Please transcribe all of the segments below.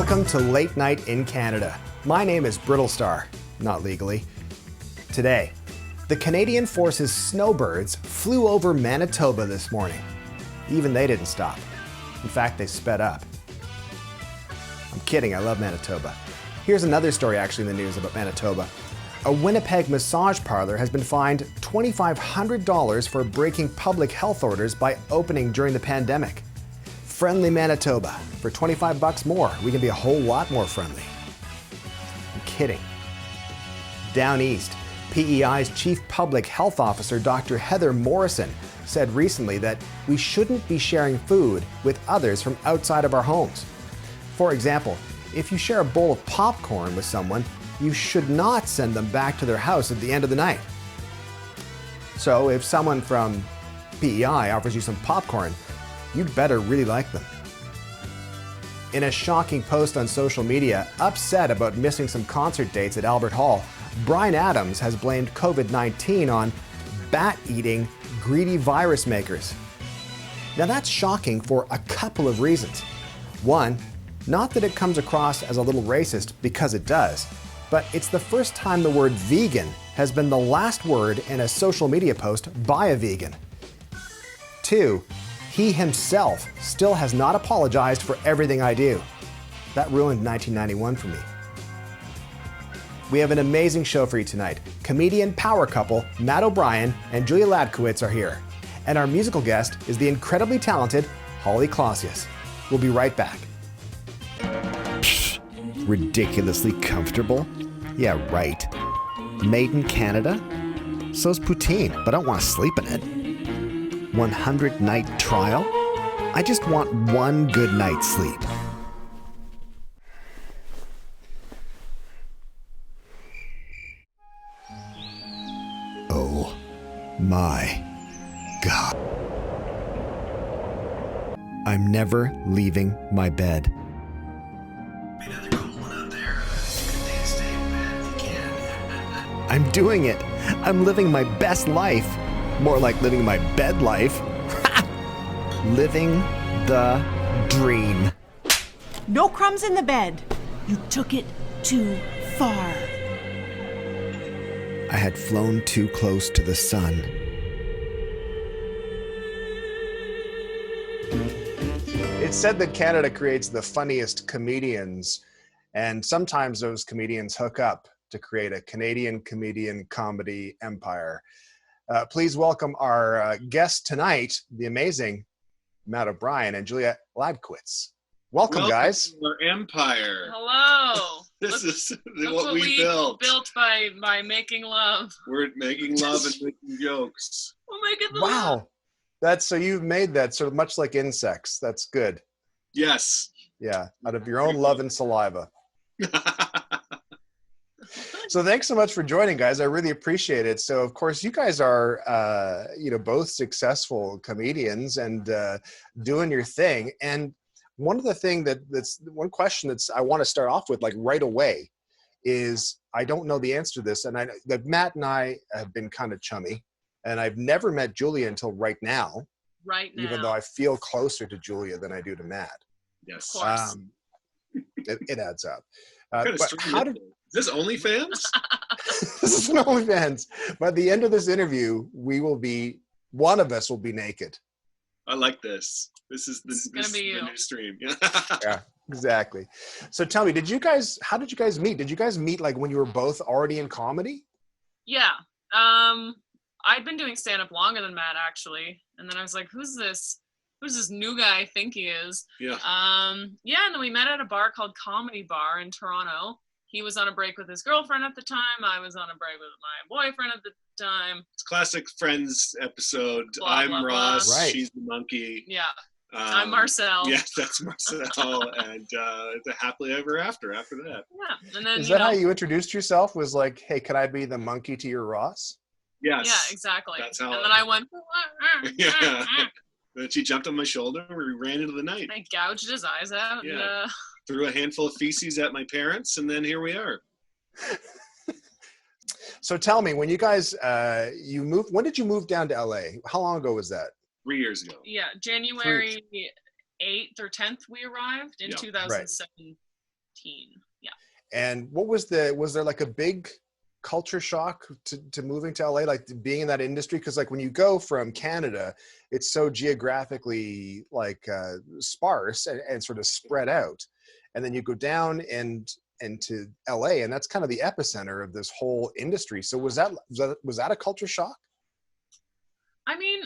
Welcome to Late Night in Canada. My name is Brittlestar, not legally. Today, the Canadian Force's snowbirds flew over Manitoba this morning. Even they didn't stop. In fact, they sped up. I'm kidding, I love Manitoba. Here's another story actually in the news about Manitoba. A Winnipeg massage parlor has been fined $2,500 for breaking public health orders by opening during the pandemic. Friendly Manitoba. For 25 bucks more, we can be a whole lot more friendly. I'm kidding. Down east, PEI's Chief Public Health Officer, Dr. Heather Morrison, said recently that we shouldn't be sharing food with others from outside of our homes. For example, if you share a bowl of popcorn with someone, you should not send them back to their house at the end of the night. So if someone from PEI offers you some popcorn, you'd better really like them. In a shocking post on social media, upset about missing some concert dates at Albert Hall, Bryan Adams has blamed COVID-19 on bat-eating, greedy virus makers. Now that's shocking for a couple of reasons. One, not that it comes across as a little racist, because it does, but it's the first time the word vegan has been the last word in a social media post by a vegan. Two, he himself still has not apologized for everything I do. That ruined 1991 for me. We have an amazing show for you tonight. Comedian power couple Matt O'Brien and Julia Hladkowicz are here. And our musical guest is the incredibly talented Holly Clausius. We'll be right back. Psh, ridiculously comfortable? Yeah, right. Made in Canada? So's poutine, but I don't want to sleep in it. 100-night trial? I just want one good night's sleep. Oh my God. I'm never leaving my bed. I'm doing it. I'm living my best life. More like living my bed life. Living the dream. No crumbs in the bed. You took it too far. I had flown too close to the sun. It's said that Canada creates the funniest comedians, and sometimes those comedians hook up to create a Canadian comedian comedy empire. Please welcome our guests tonight, the amazing Matt O'Brien and Julia Hladkowicz. Welcome, guys. To our empire. Hello. This is Look what we built. Built by making love. We're making love and making jokes. We're making the Wow. love. That's so you've made that sort of much like insects. That's good. Yes. Yeah, out of your own love and saliva. So thanks so much for joining, guys. I really appreciate it. So of course you guys are, both successful comedians and doing your thing. And one of the thing that's one question that's I want to start off with, like right away, is I don't know the answer to this. And that Matt and I have been kind of chummy, and I've never met Julia until right now. Right now. Even though I feel closer to Julia than I do to Matt. Yes. Of course. It adds up. But how did is this OnlyFans? This is an OnlyFans. By the end of this interview, one of us will be naked. I like this. This is the new stream. Yeah, exactly. So tell me, how did you guys meet? Did you guys meet like when you were both already in comedy? Yeah. I'd been doing stand-up longer than Matt, actually. And then I was like, who's this new guy I think he is? Yeah. And then we met at a bar called Comedy Bar in Toronto. He was on a break with his girlfriend at the time. I was on a break with my boyfriend at the time. It's classic Friends episode. Blah, I'm blah, Ross. blah. Right. She's the monkey. Yeah. I'm Marcel. Yes, that's Marcel. And it's a happily ever after that. Yeah. And then Is that how you introduced yourself? Was like, hey, can I be the monkey to your Ross? Yes. Yeah, exactly. That's how. And then I went. Yeah. Then she jumped on my shoulder and we ran into the night. I gouged his eyes out. Yeah. And, threw a handful of feces at my parents, and then here we are. So tell me, when you guys, you moved, when did you move down to LA? How long ago was that? 3 years ago. Yeah, January 8th or 10th we arrived in 2007. Yeah. And what was there like a big culture shock to moving to LA, like being in that industry? Because like when you go from Canada, it's so geographically like sparse and sort of spread out, and then you go down and to LA, and that's kind of the epicenter of this whole industry. So was that a culture shock? I mean,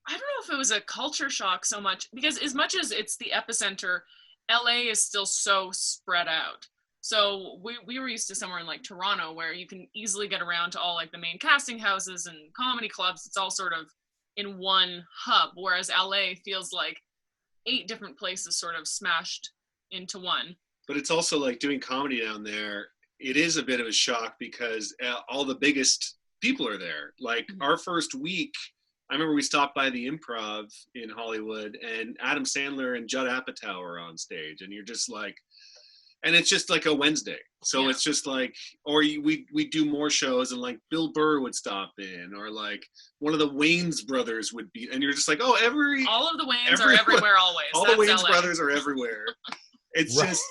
I don't know if it was a culture shock so much, because as much as it's the epicenter, LA is still so spread out. So we were used to somewhere in like Toronto where you can easily get around to all like the main casting houses and comedy clubs. It's all sort of in one hub, whereas LA feels like 8 different places sort of smashed into one. But it's also like doing comedy down there. It is a bit of a shock because all the biggest people are there. Like our first week, I remember we stopped by the Improv in Hollywood and Adam Sandler and Judd Apatow were on stage, and you're just like, and it's just like a Wednesday. So it's just like, or we do more shows and like Bill Burr would stop in, or like one of the Wayans brothers would be, and you're just like, oh, all of the Wayans are everywhere always. All the Wayans brothers are everywhere. It's just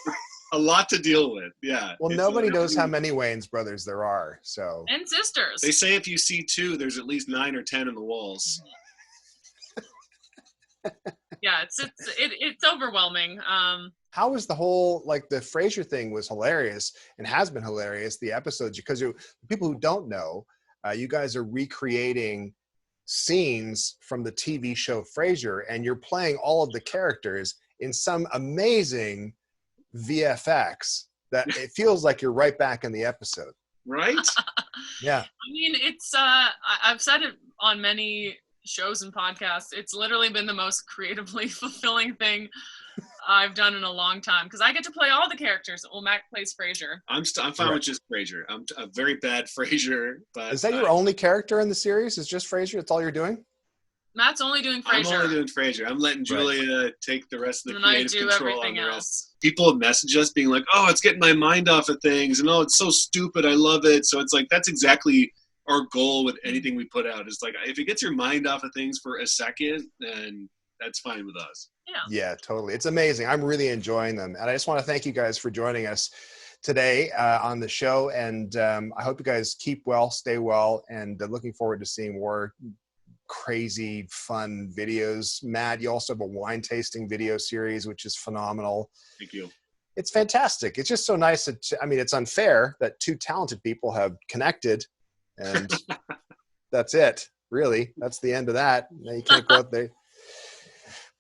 a lot to deal with. Yeah. Well, nobody knows how many Wayans brothers there are. So. And sisters. They say if you see 2, there's at least 9 or 10 in the walls. Yeah, it's overwhelming. How was the whole, like the Frasier thing was hilarious and has been hilarious, the episodes, because people who don't know, you guys are recreating scenes from the TV show Frasier, and you're playing all of the characters in some amazing VFX that it feels like you're right back in the episode. Right? Yeah. I mean, it's, I've said it on many shows and podcasts, it's literally been the most creatively fulfilling thing I've done in a long time, because I get to play all the characters. Well, Mac plays Frasier. I'm fine with just Frasier. I'm a very bad Frasier. But is that your only character in the series? Is just Frasier? That's all you're doing? Matt's only doing Frasier. I'm only doing Frasier. I'm letting Julia take the rest of the creative control everything on the else. rest. People have messaged us being like, "Oh, it's getting my mind off of things," and "Oh, it's so stupid. I love it." So it's like that's exactly our goal with anything we put out. Is like if it gets your mind off of things for a second, then that's fine with us. Yeah, totally. It's amazing. I'm really enjoying them. And I just want to thank you guys for joining us today on the show. And I hope you guys keep well, stay well, and looking forward to seeing more crazy, fun videos. Matt, you also have a wine tasting video series, which is phenomenal. Thank you. It's fantastic. It's just so nice. It's unfair that 2 talented people have connected, and that's it. Really, that's the end of that. Now you can't go out there.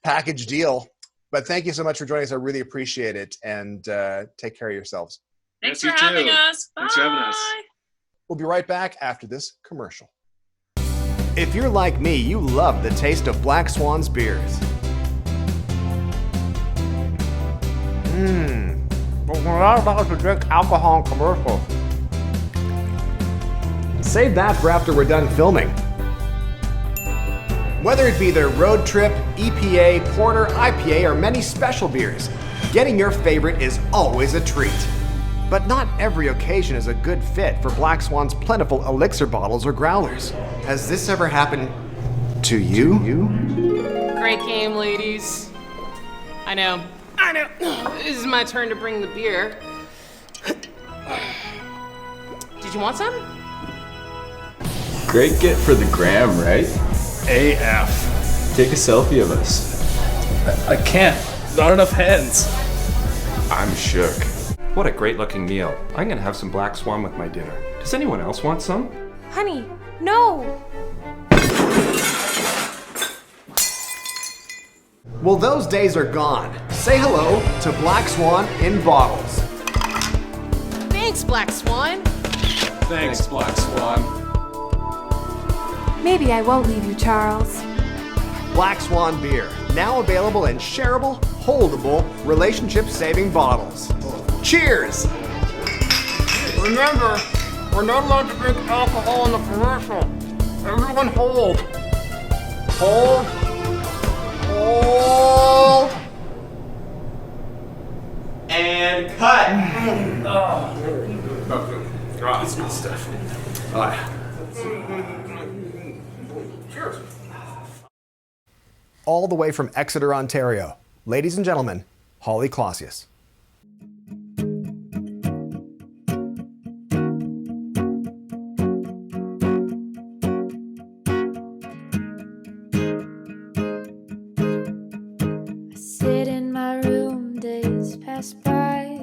Package deal. But thank you so much for joining us. I really appreciate it. And take care of yourselves. Thanks for having us. Bye. Thanks for having us. We'll be right back after this commercial. If you're like me, you love the taste of Black Swan's beers. But we're not allowed to drink alcohol in commercials. Save that for after we're done filming. Whether it be their road trip, EPA, porter, IPA, or many special beers, getting your favorite is always a treat. But not every occasion is a good fit for Black Swan's plentiful elixir bottles or growlers. Has this ever happened to you? Great game, ladies. I know. This is my turn to bring the beer. Did you want some? Great get for the gram, right? AF. Take a selfie of us. I can't. Not enough hands. I'm shook. What a great looking meal. I'm gonna have some Black Swan with my dinner. Does anyone else want some? Honey, no! Well, those days are gone. Say hello to Black Swan in bottles. Thanks, Black Swan. Thanks, Black Swan. Maybe I won't leave you, Charles. Black Swan beer, now available in shareable, holdable, relationship-saving bottles. Cheers! Remember, we're not allowed to drink alcohol in the commercial. Everyone hold. Hold. Hold. And cut! That's good stuff. All right. Cheers. All the way from Exeter, Ontario. Ladies and gentlemen, Holly Clausius. pass by,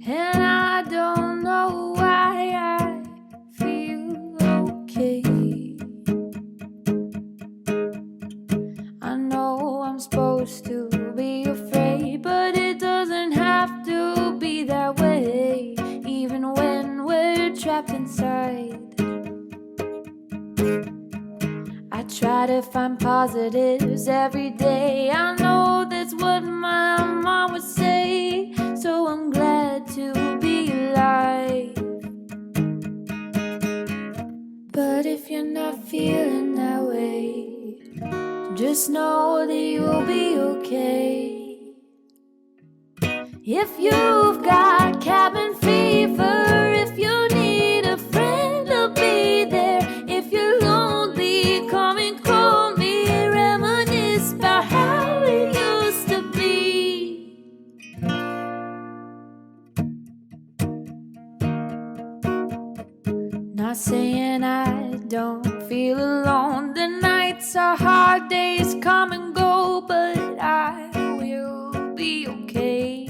and I don't know why I feel okay. I know I'm supposed to be afraid, but it doesn't have to be that way, even when we're trapped inside. I try to find positives every day. I know that's what my mom would say, so I'm glad to be alive. But if you're not feeling that way, just know that you'll be okay. If you've got cabin fever, if you need a friend, I'll be there. If you're lonely, come and call me. Reminisce about how it used to be. Not saying I don't feel alone. The nights are hard, days come and go, but I will be okay.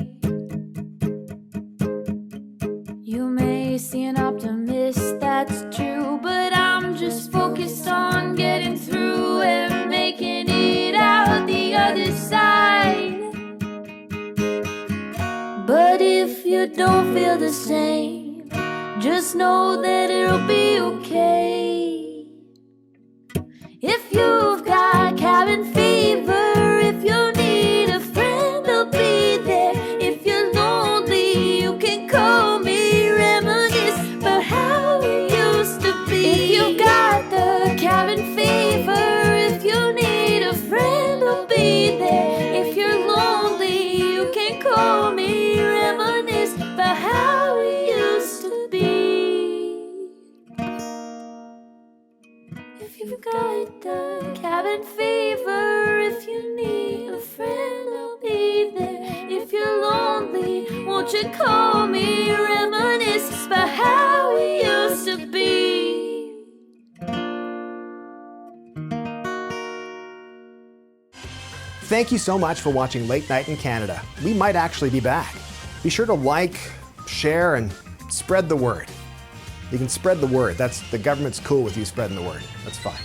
You may see an optimist, that's true, but I'm just focused on getting through and making it out the other side. But if you don't feel the same, just know that it'll be okay. If you've got cabin fever, if you need a friend, I'll be there. If you're lonely, you can call me. Reminisce about how it used to be. If you've got the cabin fever, if you need a friend, I'll be there. If you're lonely, you can call me. Reminisce about how it used to be. If you've got the cabin fever, if you need a friend, I'll be there. If you're lonely, won't you call me? Reminisce about how it used to be. Thank you so much for watching Late Night in Canada. We might actually be back. Be sure to like, share, and spread the word. You can spread the word. The government's cool with you spreading the word. That's fine.